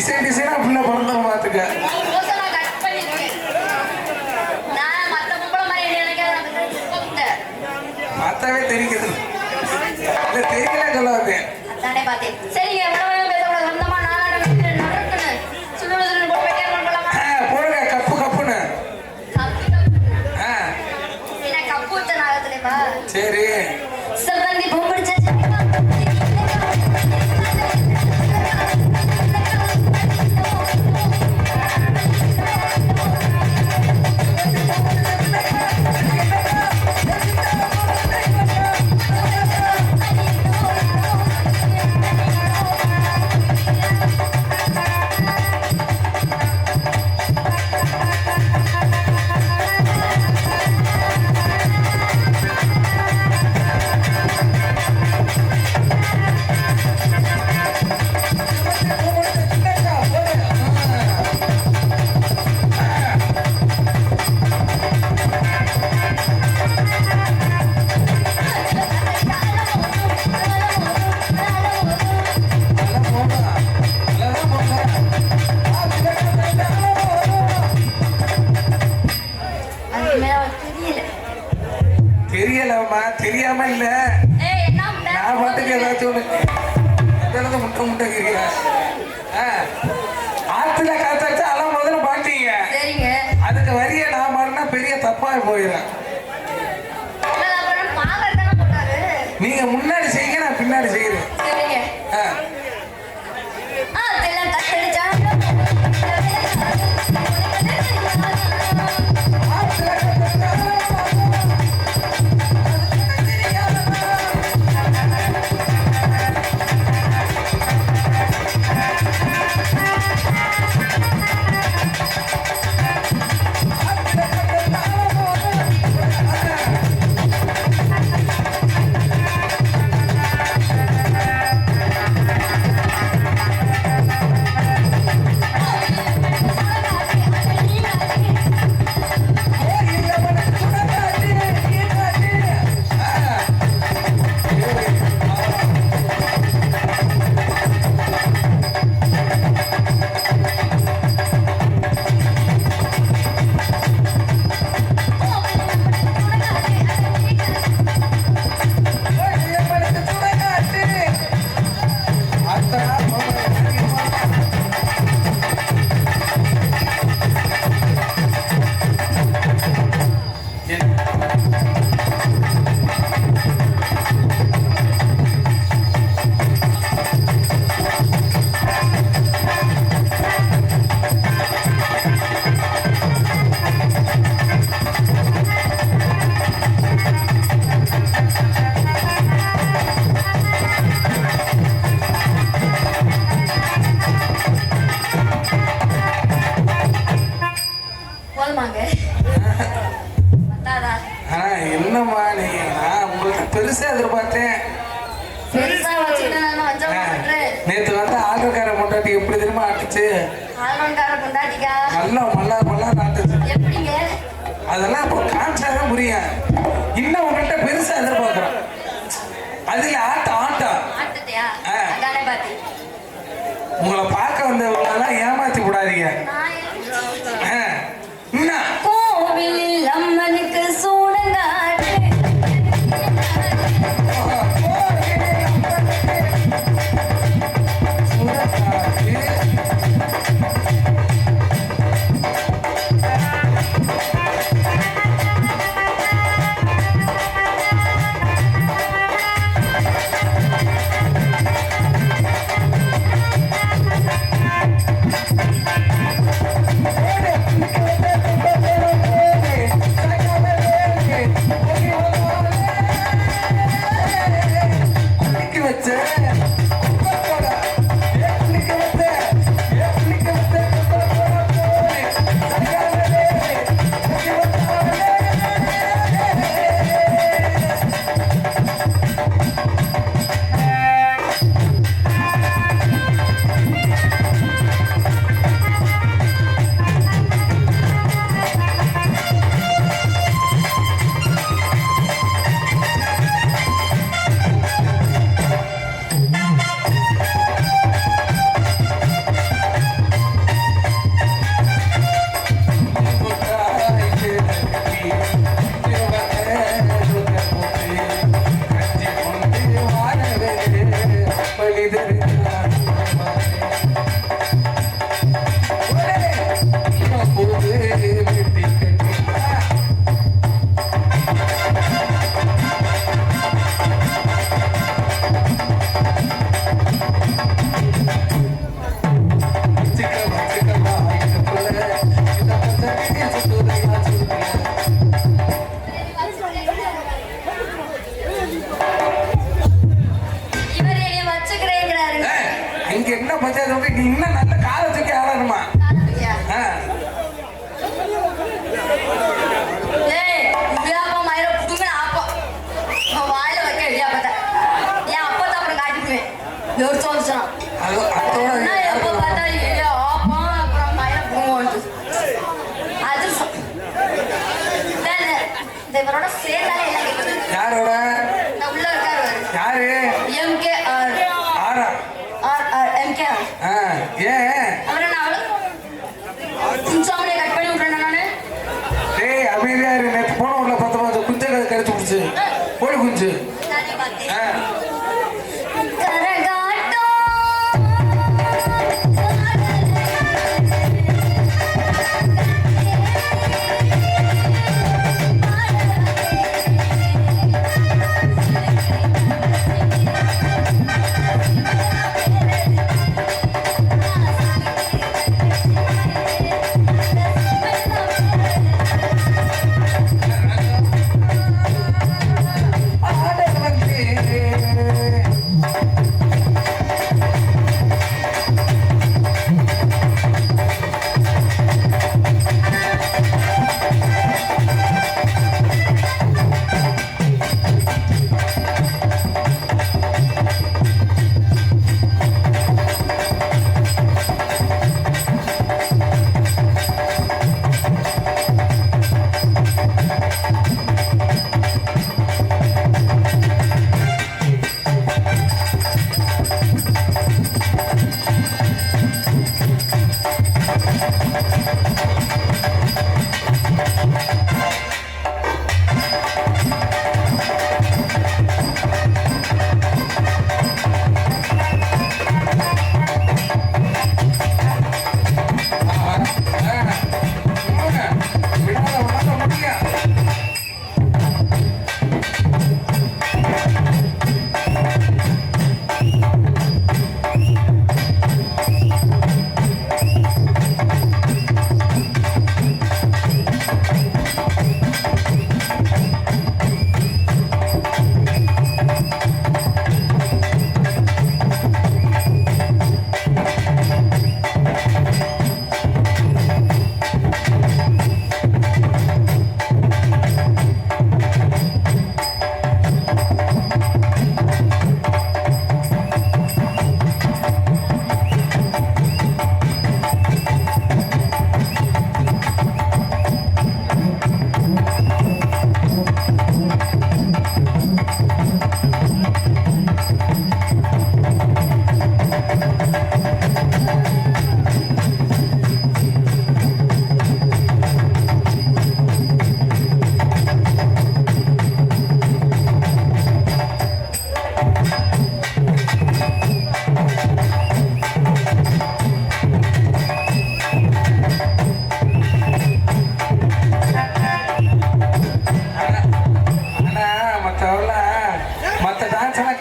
Design டிசைனா புள்ள பிறந்தவங்க பாத்துக்க. பார்த்தாவே தெரியுது. இல்ல தெரியல சொல்ல வந்தேன். அதானே பார்த்தேன். சரிங்க, எவ்வளவு பேசக்கூடாது. வந்தமா நாளாட நடக்குன்னு சுடுன்னு சுடுன்னு போட்டு போயிட்டே இருக்கோம். போடுங்க கப்பு கப்புன்னு. என்ன கப்பு ஊத்த நாகத்துலேப்பா? சரி சிறந்தி பொம்பிடிச்ச தெரியலம்மா, தெரியாம இல்ல. நான் பாட்டுக்கு ஏதாச்சும் ஒண்ணு முட்டை முட்டைக்கிறீங்க. ஆத்துல காத்தாச்சா அலாம் முதல்ல பாட்டீங்க. அதுக்கு வரிய நான் பாருன்னா பெரிய தப்பா போயிடும். நீங்க முன்னாடி செய்யுங்க, நான் பின்னாடி செய்யறேன். என்னம்மா நீங்க, நான் உங்களுக்கு பெருசா எதிர்பார்த்தேன். நேத்து வந்து ஆல்ரக்கார பொண்டாட்டி எப்படி தெரியுமா ஆட்டுச்சு? நல்லா மல்லா மல்லா ஆட்டுச்சு. அதெல்லாம் இப்போ காமிச்சாதான் புரியும். இன்னும் உங்கள்கிட்ட பெருசா எதிர்பார்க்கிறோம். அதுல ஆட்டம் ஆட்டம். உங்களை பார்க்க வந்தவங்களெல்லாம் ஏமாத்தி விடாதீங்க. கோவில் அம்மனுக்கு சூடங்காடு இன்னும் நல்ல காலத்துக்கு ஆடணுமா? காலத்துக்கியா? ஆ. ஏய், இடியாப்பம் மயிரை புடுங்க ஆப்பம். உன் வாயில வைக்க இடியாப்பத்தை. என் அப்பத்தை அப்புறம் காட்டிக்குவேன். வெறுத்து வந்துச்சுனா. அதோட என்ன எப்போ பார்த்தாலும் இடியாப்பம், அப்புறம் மயிரை புடுங்குவோன்ட்டு. அதிர்ஷ்டம். இந்த இவரோட சேர்ந்தாலே எல்லாம் கேட்குது. யாரோட? இந்த உள்ள இருக்காரு பாரு. யாரு? MKR. ஆரா? MKR. ஆ, ஏன்? அவரை நான் குஞ்சாமலே கட் பண்ணி விட்றேன் நானு. டேய் அமைதியா இரு. நேற்று போன உள்ள பார்த்து குஞ்சை கடிச்சு பிடிச்சு கோழி குஞ்சு. நானே பார்த்தேன். ஆ.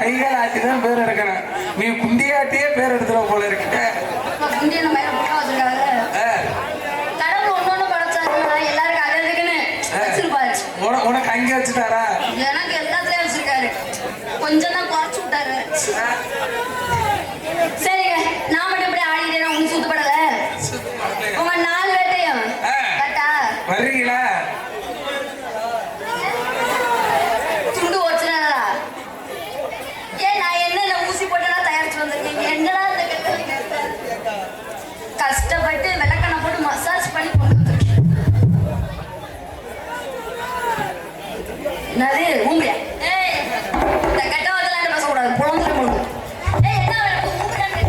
கைகால் ஆட்டிதான் பேர் எடுக்கணும். நீ குண்டியாட்டியே பேர் எடுத்துட போல இருக்கு. குண்டிய நம்ம வச்சிருக்காங்க. கடவுள் ஒன்னொன்னு படைச்சாருன்னா எல்லாருக்கும் அது இருக்குன்னு வச்சிருப்பாரு. உனக்கு அங்கே வச்சுட்டாரா? எனக்கு எல்லாத்துலயும் வச்சிருக்காரு. கொஞ்சம் தான் குறைச்சு விட்டாரு. சரிங்க, நான் மட்டும் இப்படி ஆடிட்டேன். உனக்கு சுத்தப்படல. உங்க 4 வேட்டையும் கரெக்டா வர்றீங்களா? துண்டு ஓச்சுனாரா? ஏன் நான் என்ன ஊசி போட்டெல்லாம் தயாரிச்சு வந்திருக்கீங்க? என்னடா கஷ்டப்பட்டு விளக்கண்ணை போட்டு மசாஜ் பண்ணி கொண்டு வந்துருக்கேன். என்னது ஊம்பியா? ஏய், இந்த கெட்ட வார்த்தைலாம் பேசக்கூடாது. புலம்புற பொழுது. ஏய், என்ன ஊம்பியான்னு?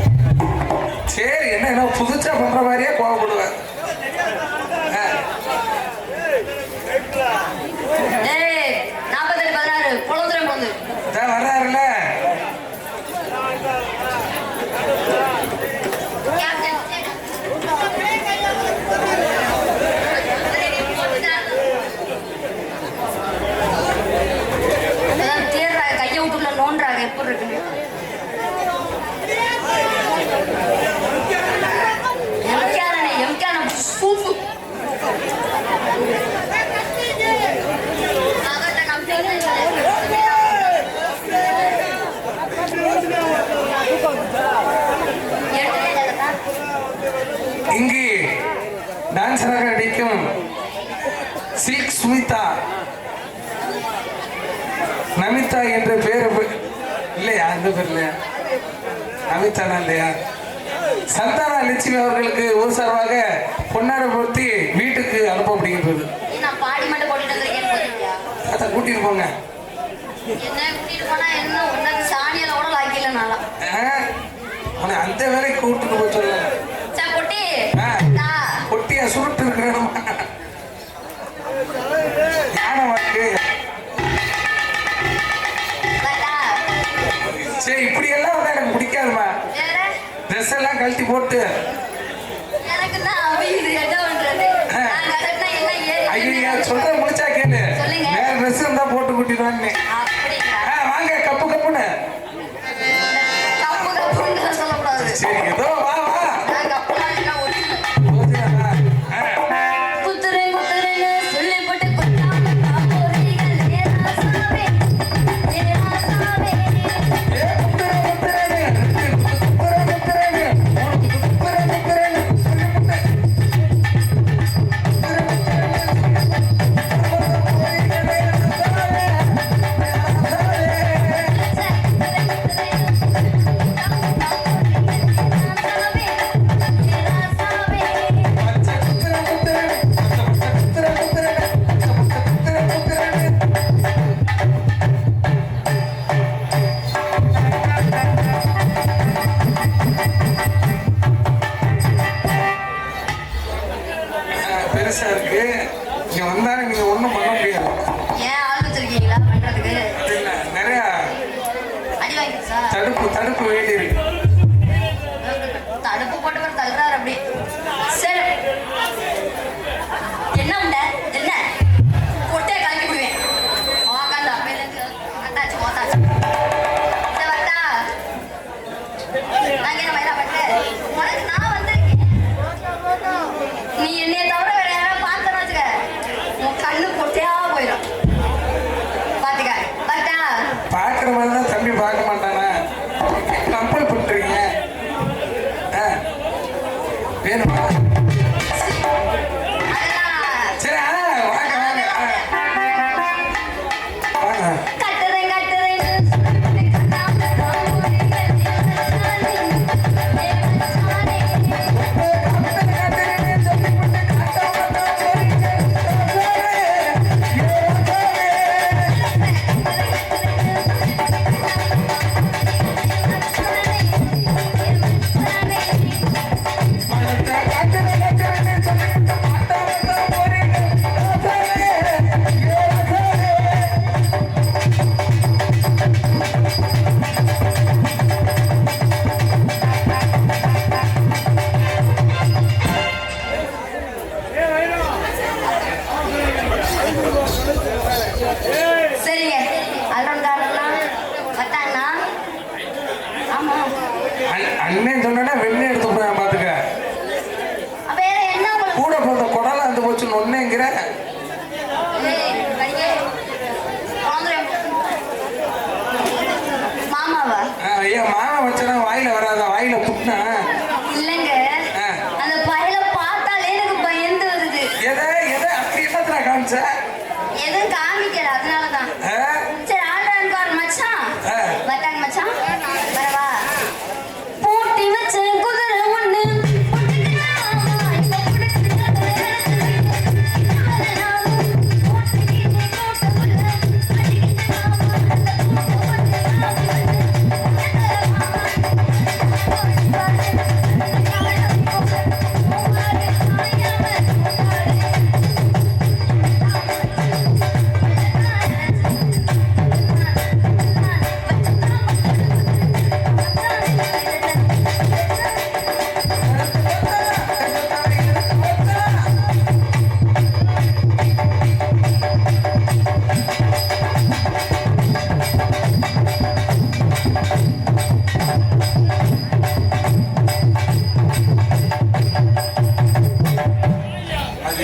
சரி, என்ன புதுச்சா பண்ற மாதிரியே கோவப்படுவேன். ஏய், 47-16 புலம்புற பொழுது வர்றாருல. கையை விட்டுல நோன்றாங்க எப்படி இருக்குன்னு. எம்கேன சூப்பு இங்கு டான்சராக நடிக்கும் சில்க் ஸ்மிதா நமிதா என்ற பேர் இல்லையா? அந்த பேர் இல்லையா? நமிதா தான் இல்லையா? சந்தானா லட்சுமி அவர்களுக்கு ஒரு சார்பாக பொன்னாடை பொருத்தி வீட்டுக்கு அனுப்பப்படுகிறது. நான் பாடி மட்டும் போட்டுட்டு வந்திருக்கேன்னு போறீங்களா? அதை கூட்டிட்டு போங்க. என்ன கூட்டிட்டு போனா என்ன ஒன்னாக்கு சாணியில கூட லாக்கில நாளா உன்னை அந்த வேலைக்கு கூட்டிட்டு போய் சொல்ல. சார் பொட்டி பொட்டியா சுருட்டு இருக்கிற யானை வாக்கு. சரி, இப்படி எல்லாம் வந்து எனக்கு பிடிக்காதுமா. ட்ரெஸ் எல்லாம் கழட்டி போட்டு எனக்கு தான் அமையுது. என்ன பண்றது? ஐயா சொல்ற முடிச்சா கேளு. வேற ட்ரெஸ் இருந்தா போட்டு கூட்டிட்டு வாங்க. வாங்க கப்பு கப்புன்னு. கப்பு கப்புன்னு சொல்லக்கூடாது. சரி, ஏதோ வா வா. பெருசா இருக்கு. நீங்க வந்தாலும் நீங்க ஒண்ணும் பண்ண முடியாது. ஏன் ஆள் வச்சிருக்கீங்களா பண்றதுக்கு? இல்ல, நிறைய அடி வாங்கிடுச்சா? தடுப்பு வேண்டி இருக்கு. தடுப்பு போட்டு தள்ளுறாரு அப்படி. சரி, என்ன உண்ட? என்ன கொட்டையை கலக்கி விடுவேன். உக்காந்து அப்பையிலேருந்து அட்டாச்சு ஓத்தாச்சு. சரி, வரட்டா? நாங்க என்ன மயிலா பண்றேன்? உனக்கு நான் வந்திருக்கேன். நீ என்னைய தவிர வேற யாராவது பார்த்தேன்னு வச்சுக்க, உன் கண்ணு கொட்டையா போயிடும். பாத்துக்க. வரட்டா? பாக்குற மாதிரி தான் தம்பி பார்க்க மாட்டானா? கம்பல் பண்றீங்க. வேணுமா? சரி, வாங்க வாங்க வாங்க. சரிங்க, அல்றோம் வட்டாங்கண்ணா. ஆமா, அண்ணன் சொன்னா வெண்ணெய் எடுத்து போய் பாத்துக்க. வேற என்ன கூட போட்ட குடலாம் அந்த போச்சுன்னு ஒன்னேங்கிற. மாமாவா? ஐயா, மாமா வச்சனா வாயில வராத. வாயில புட்டினா இல்லங்க, அந்த பையில பார்த்தாலே எனக்கு பயந்து வருது. எதை அப்படி என்னத்துல காமிச்ச? எதுவும் காமிக்கல, அதனாலதான். சரி, ஆண்டான் மச்சான் வட்டாங்க மச்சான். வரவா? பூட்டி வச்ச குதிரை ஒண்ணு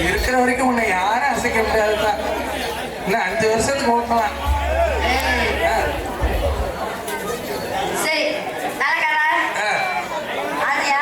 இருக்கிற வரைக்கும் உன்னை யாரும் அசைக்க முடியாதுதான். இன்னும் 5 வருஷத்துக்கு ஓட்டலாம். சரி, நல்ல ஆதியா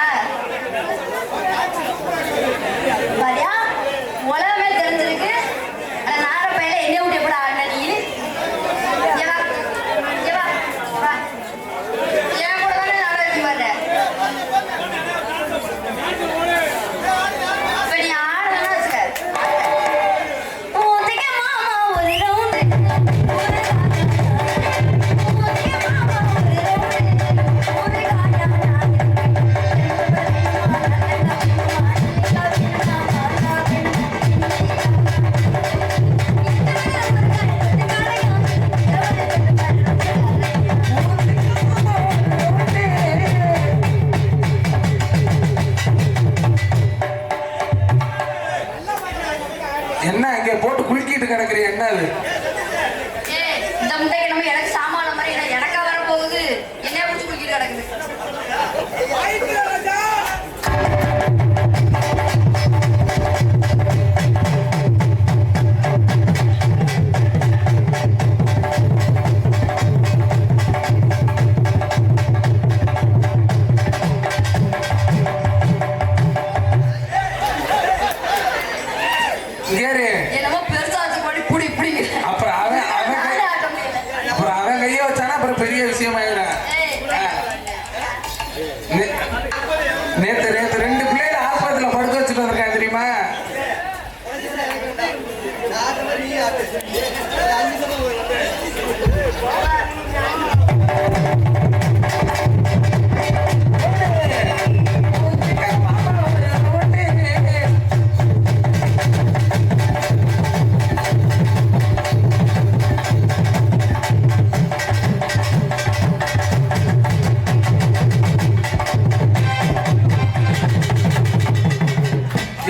கிடக்குறீங்க என்ன அது ஏய் இந்த முட்டைக்கு நம்ம எனக்கு சாமான மாதிரி என்ன எனக்கா வர போகுது என்னைய பிடிச்சி குளிக்கிட்டு கிடக்குது இங்கேரு என்னமோ பெருசா வச்சு போட்டு புடி புடிங்க அப்புறம் நானே ஆட்ட முடியல அப்புறம் அவன் கையை வச்சானா அப்புறம் பெரிய விஷயம் ஆயிடும் ஏய் நேத்து நேத்து 2 பிள்ளைகள் ஆஸ்பத்திரியில படுக்க வச்சுட்டு வந்திருக்காங்க தெரியுமா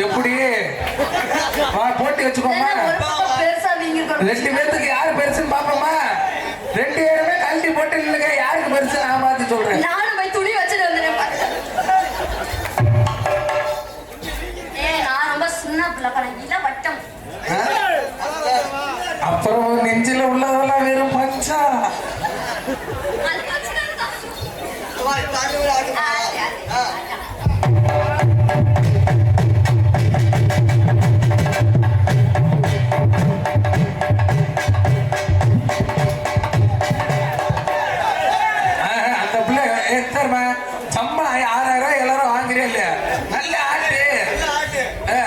எப்படி போட்டி வச்சுக்கோமா ஒரு பக்கம் பெருசா வீங்கி இருக்கும் 2 பேத்துக்கு யாரு பெருசுன்னு பாப்போமா 2 பேருமே கழட்டி போட்டு நில்லுங்க யாருக்கு பெருசு நான் பார்த்து சொல்றேன் நானும் போய் துணி வச்சுட்டு வந்துடுறேன் ஏய் நான் ரொம்ப சின்ன பிள்ளை பழகில வட்டம் ஆ? அப்புறம் நெஞ்சில உள்ளதெல்லாம் வெறும் பஞ்சா அது வச்சுதான் அந்த பிள்ளை எத்தனை சம்பளம் 6000 எல்லாரும் வாங்குறே இல்லையா நல்ல ஆட்டு ஆ.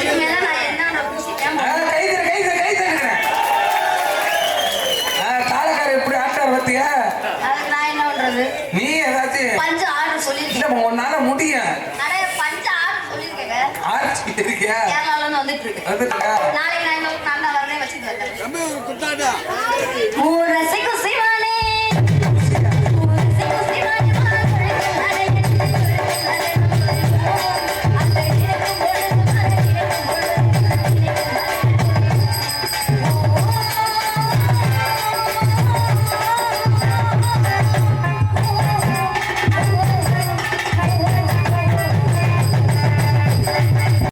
இனிமேல நான் என்ன புடிச்சிட்டேன் கை தட்டுறேன் தாளக்கார எப்படி ஆட்டார் பத்தியா அதுக்கு நான் என்ன பண்றது நீ ஏதாச்சும் பஞ்சு ஆர்டர் சொல்லியிருக்கேன் இல்ல உன்னால முடியும் அட பஞ்சு ஆர்டர் சொல்லியிருக்கேங்க ஆட்சி இருக்கியா கேரளால இருந்து வந்துட்டு இருக்கு வந்துட்டா நாளைக்கு நான் இன்னொரு நல்ல வரனே வச்சுட்டு வரேன் தம்பி ஒரு குத்தாட்டா ஊர் ரசிக